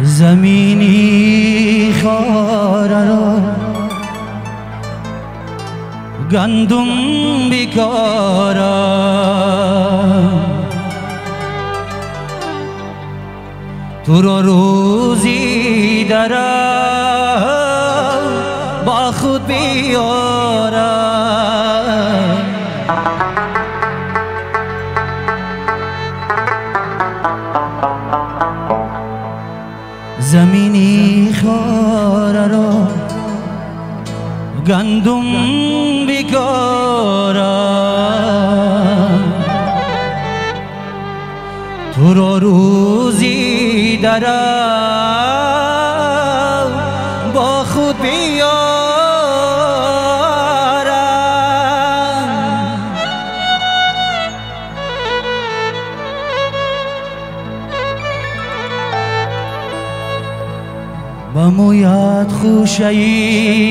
زمینی خاره را گندم بیکاره تو را روزی دارم با خود بیارم زمینی خاره را گندم بیکارم تو را روزی دارم با خود بیارم با مویت خوشایی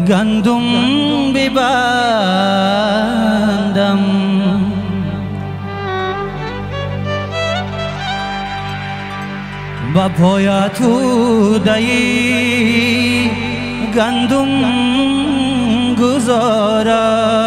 گندم ببندم با پایت دایی گندم گذارم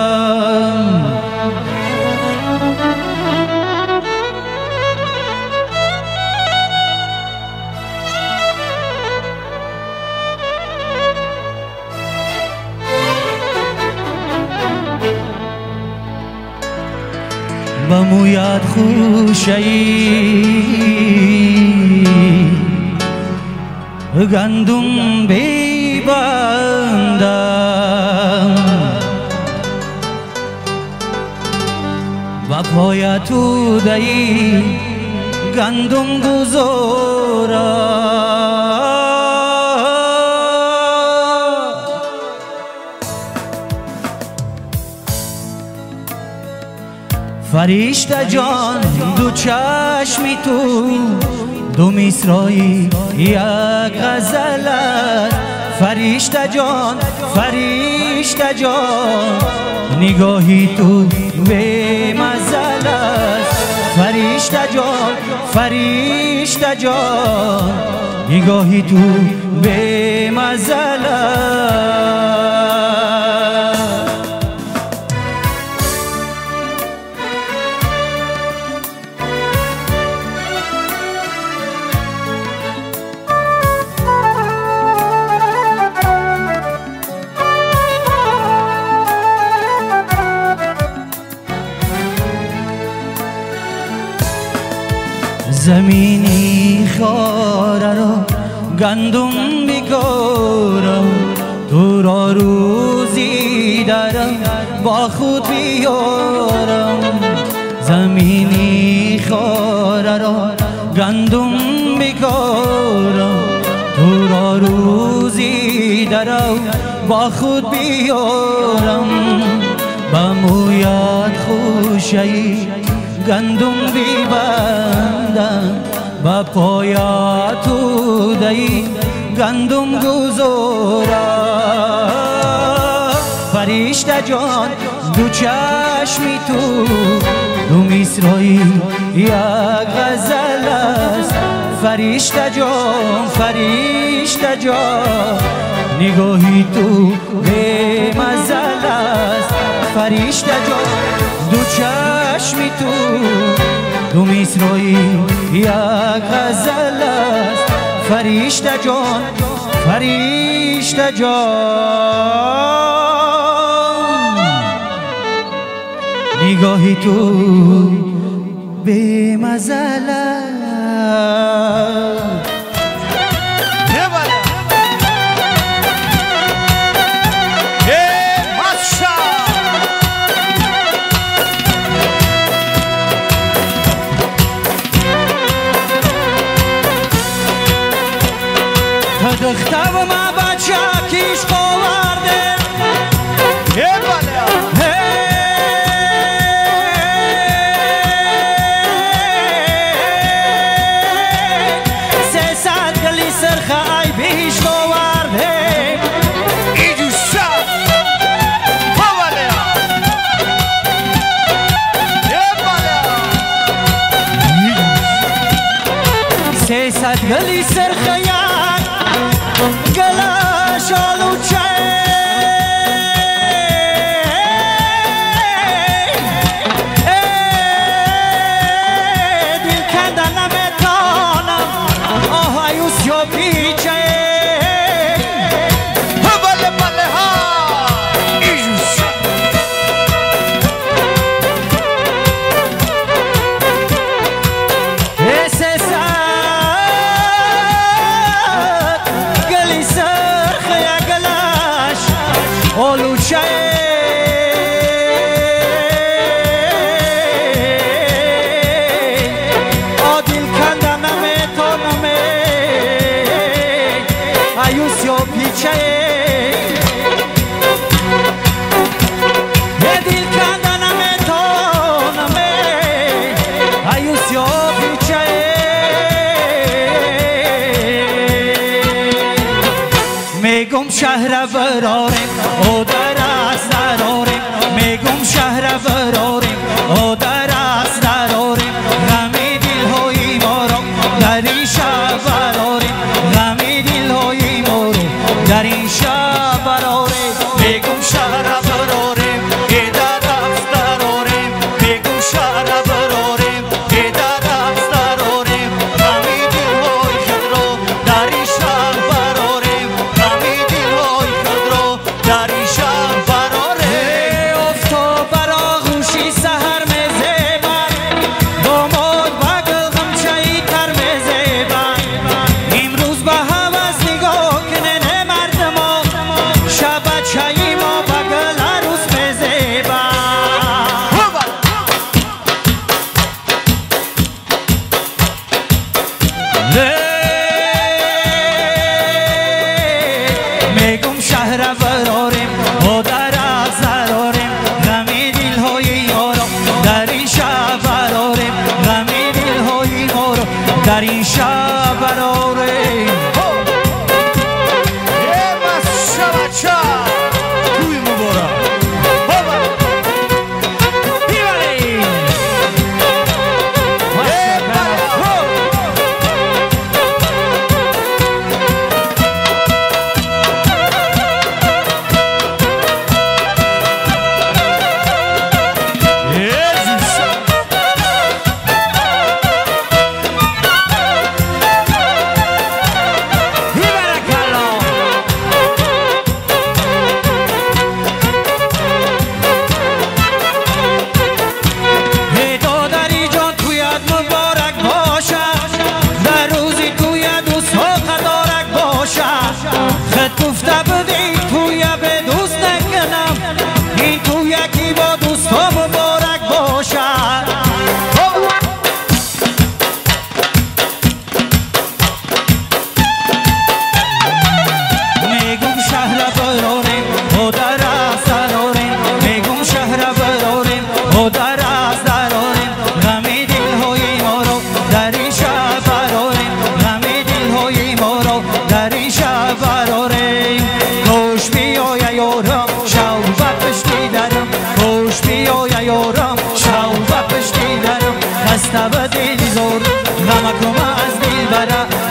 با مویت خوشایی گندم ببندم با پایت دایی گندم گذارم فرشته جان دو چشمی تو دو مصرعی یک غزل است فرشته جان نگاهی تو به مزل است فرشته جان نگاهی تو به مزل است زمینی خاره را گندم بیکارم تو را روزی دارم با خود بیارم زمینی خاره را گندم بیکارم تو را روزی دارم با خود بیارم با مویت خوشایی گندم ببندم با پایت دایی گندم گذارم فرشته جان دو چشمی تو دو مصرعی یک غزل است فرشته جان نگاهی تو به مزل است فرشته جان دو چشمی تو دو مصرعی یک غزل است فرشته جان نگاهی تو به مزل است دختر ما بچه کیش قوارده سه ساعت گلی سرخه ای بیش قوارده ایجو شد گلی سرخیان گلاش آلوچه دل کندن نمیتانم آه ایوس یا پیچه بله بله ها ایجوش Oluçe Adil kandaname toname Ayus yo piçe Adil kandaname toname Ayus yo piçe Megum şehre vararim O daraz darorim Megum şehre vararim O daraz darorim Gami dil hoyi morum Dar in shab vararim Gami dil hoyi morum Dar in shab vararim Megum şehre vararim E daraz darorim Megum şehre vararim E daraz darorim Gami dil hoy khadro Dar in shab vararim Gami dil hoy khadro Dar in shab vararim Ofto baraghushi sahar me zeban Domod bagl ghamchayi tar me zeban Imruz ba havas nigah kene mardmo Shaba chayi mo bagl arus me zeban Megum shahra varorim O daraz darorim Gami dil hoyi morum Dar in shab varorim Gami dil hoyi morum Dar in shab varorim Maşşavaça Kuy mübara Baba Hivali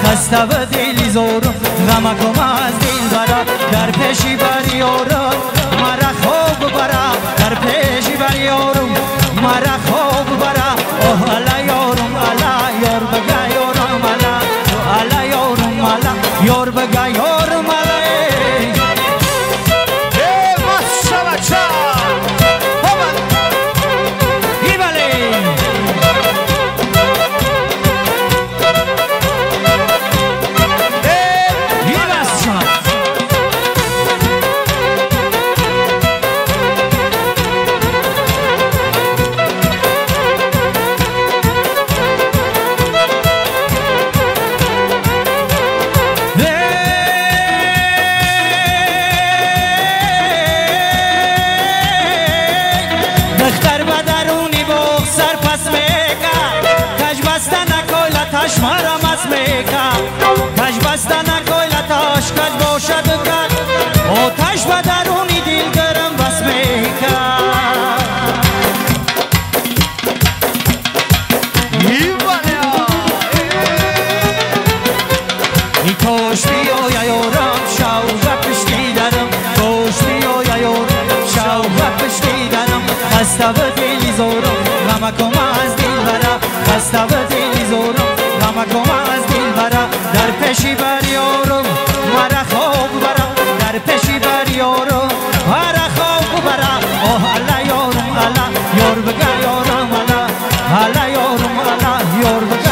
خسته و دل زورم غمکم از دل برا در پیشی بریارم مرا خوب برا در پیشی بریارم مرا خوب برا اوه الا یارم الا یار بگا یارم الا یارم الا یار بگا یارم الا Maşşavaça Baba Hivali خسته و دل زورم غمکم از دل برا خسته و دل زورم غمکم از دل برا در پیشی بر یارم مرا خواب برا در پیشی بر یارم مرا خواب برا اوه الله یارم الله یار بگه یارم الله الله یارم الله یار بگه